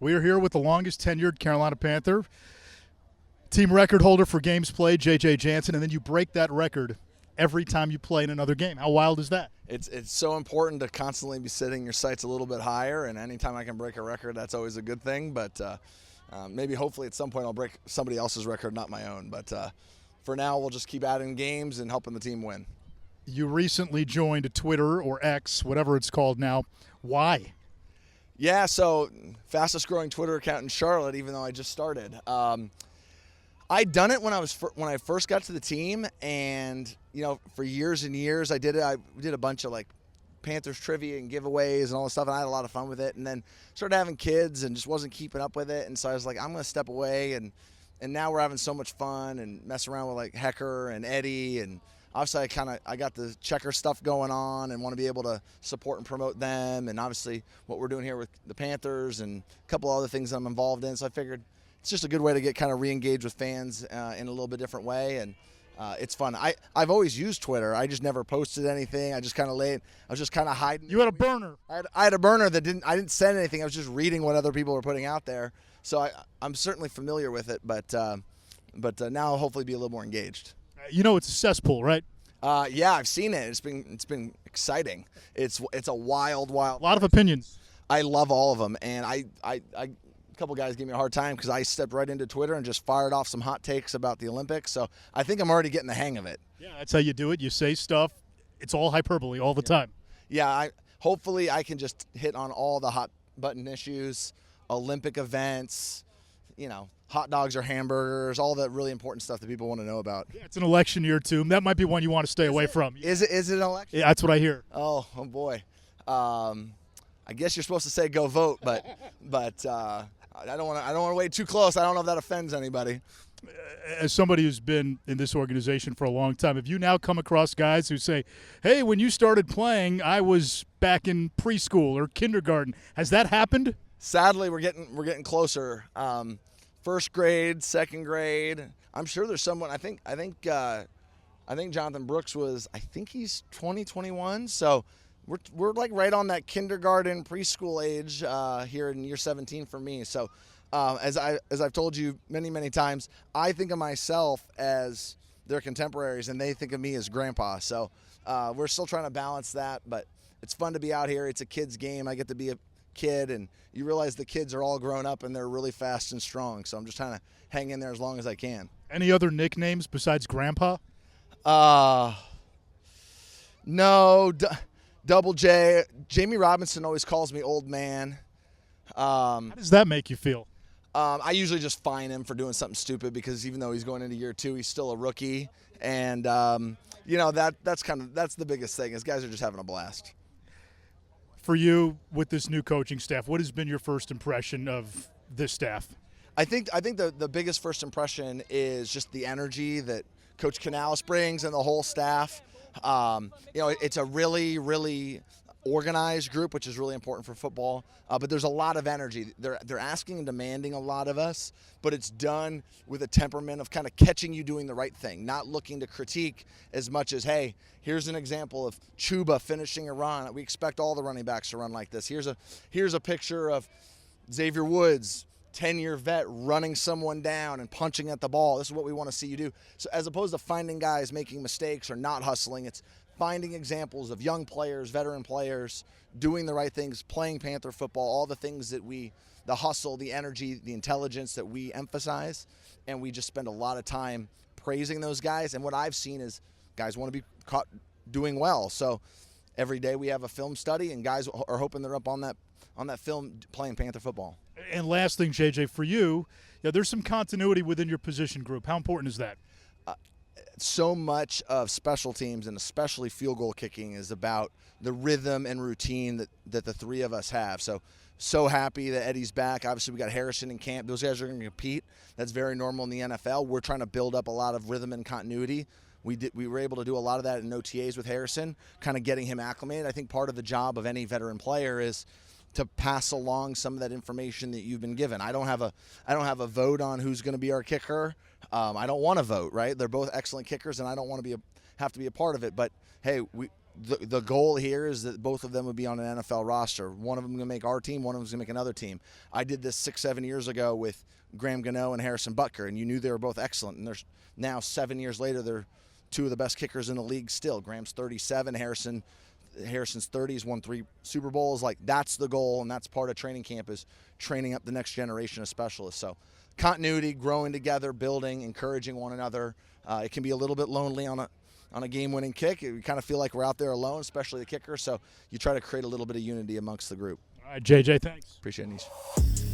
We're here with the longest tenured Carolina Panther, team record holder for games played, Jansen, and then you break that record every time you play in another game. How wild is that? It's so important to constantly be setting your sights a little bit higher, and anytime I can break a record, that's always a good thing. But maybe hopefully at some point I'll break somebody else's record, not my own. But for now, we'll just keep adding games and helping the team win. You recently joined Twitter or X, whatever it's called now. Why? Yeah, so fastest growing Twitter account in Charlotte, even though I just started. I'd done it when I first got to the team, and for years and years I did it. I did a bunch of like Panthers trivia and giveaways and all this stuff, and I had a lot of fun with it. And then started having kids and just wasn't keeping up with it, and so I was like, I'm going to step away. And now we're having so much fun and messing around with like Hecker and Eddie, and obviously I got the checker stuff going on and want to be able to support and promote them, and obviously what we're doing here with the Panthers and a couple other things I'm involved in. So I figured it's just a good way to get kind of re-engaged with fans in a little bit different way, and it's fun. I've always used Twitter. I just never posted anything. I just kind of I was just kind of hiding. You had a burner. I had a burner that I didn't send anything. I was just reading what other people were putting out there. So I'm certainly familiar with it, but now I'll hopefully be a little more engaged. It's a cesspool, right? Yeah, I've seen it. It's been exciting. It's a wild. A lot of opinions. I love all of them, and a couple guys gave me a hard time because I stepped right into Twitter and just fired off some hot takes about the Olympics. So I think I'm already getting the hang of it. Yeah, that's how you do it. You say stuff. It's all hyperbole all the time. Yeah, hopefully I can just hit on all the hot button issues, Olympic events, hot dogs or hamburgers, all the really important stuff that people want to know about. Yeah, it's an election year, too. That might be one you want to stay away from. Is it an election? Yeah, that's what I hear. Oh boy. I guess you're supposed to say go vote, but I don't want to wait too close. I don't know if that offends anybody. As somebody who's been in this organization for a long time, have you now come across guys who say, hey, when you started playing, I was back in preschool or kindergarten? Has that happened? Sadly, we're getting closer. First grade, second grade. I'm sure there's someone. I think Jonathan Brooks was. I think he's 21. So we're like right on that kindergarten preschool age here in year 17 for me. So as I've told you many times, I think of myself as their contemporaries, and they think of me as grandpa. So we're still trying to balance that, but it's fun to be out here. It's a kid's game. I get to be a kid, and you realize the kids are all grown up and they're really fast and strong. So I'm just trying to hang in there as long as I can. Any other nicknames besides Grandpa? No. Double J. Jamie Robinson always calls me old man. How does that make you feel? I usually just fine him for doing something stupid because even though he's going into year 2, he's still a rookie. And, that's the biggest thing is guys are just having a blast. For you, with this new coaching staff, what has been your first impression of this staff? I think the biggest first impression is just the energy that Coach Canales brings and the whole staff. It's a really organized group, which is really important for football. But there's a lot of energy. They're asking and demanding a lot of us, but it's done with a temperament of kind of catching you doing the right thing, not looking to critique as much as, hey, here's an example of Chuba finishing a run. We expect all the running backs to run like this. Here's a picture of Xavier Woods, 10-year vet, running someone down and punching at the ball. This is what we want to see you do. So as opposed to finding guys making mistakes or not hustling, it's finding examples of young players, veteran players, doing the right things, playing Panther football, all the things that the hustle, the energy, the intelligence that we emphasize, and we just spend a lot of time praising those guys. And what I've seen is guys want to be caught doing well. So every day we have a film study, and guys are hoping they're up on that film playing Panther football. And last thing, JJ, for you, there's some continuity within your position group. How important is that? So much of special teams, and especially field goal kicking, is about the rhythm and routine that the three of us have. So happy that Eddie's back. Obviously, we got Harrison in camp. Those guys are going to compete. That's very normal in the NFL. We're trying to build up a lot of rhythm and continuity. We were able to do a lot of that in OTAs with Harrison, kind of getting him acclimated. I think part of the job of any veteran player is to pass along some of that information that you've been given. I don't have a vote on who's going to be our kicker. I don't want to vote, right? They're both excellent kickers, and I don't want to have to be a part of it. But hey, the goal here is that both of them would be on an NFL roster. One of them going to make our team, one of them is going to make another team. I did this 6-7 years ago with Graham Gano and Harrison Butker, and you knew they were both excellent. And there's now 7 years later, they're two of the best kickers in the league still. Graham's 37, Harrison's 30. He's won 3 Super Bowls. Like, that's the goal, and that's part of training camp, is training up the next generation of specialists. So continuity, growing together, building, encouraging one another. It can be a little bit lonely on a game-winning kick. We kind of feel like we're out there alone, especially the kicker. So you try to create a little bit of unity amongst the group. All right, JJ, thanks. Appreciate it, Anish.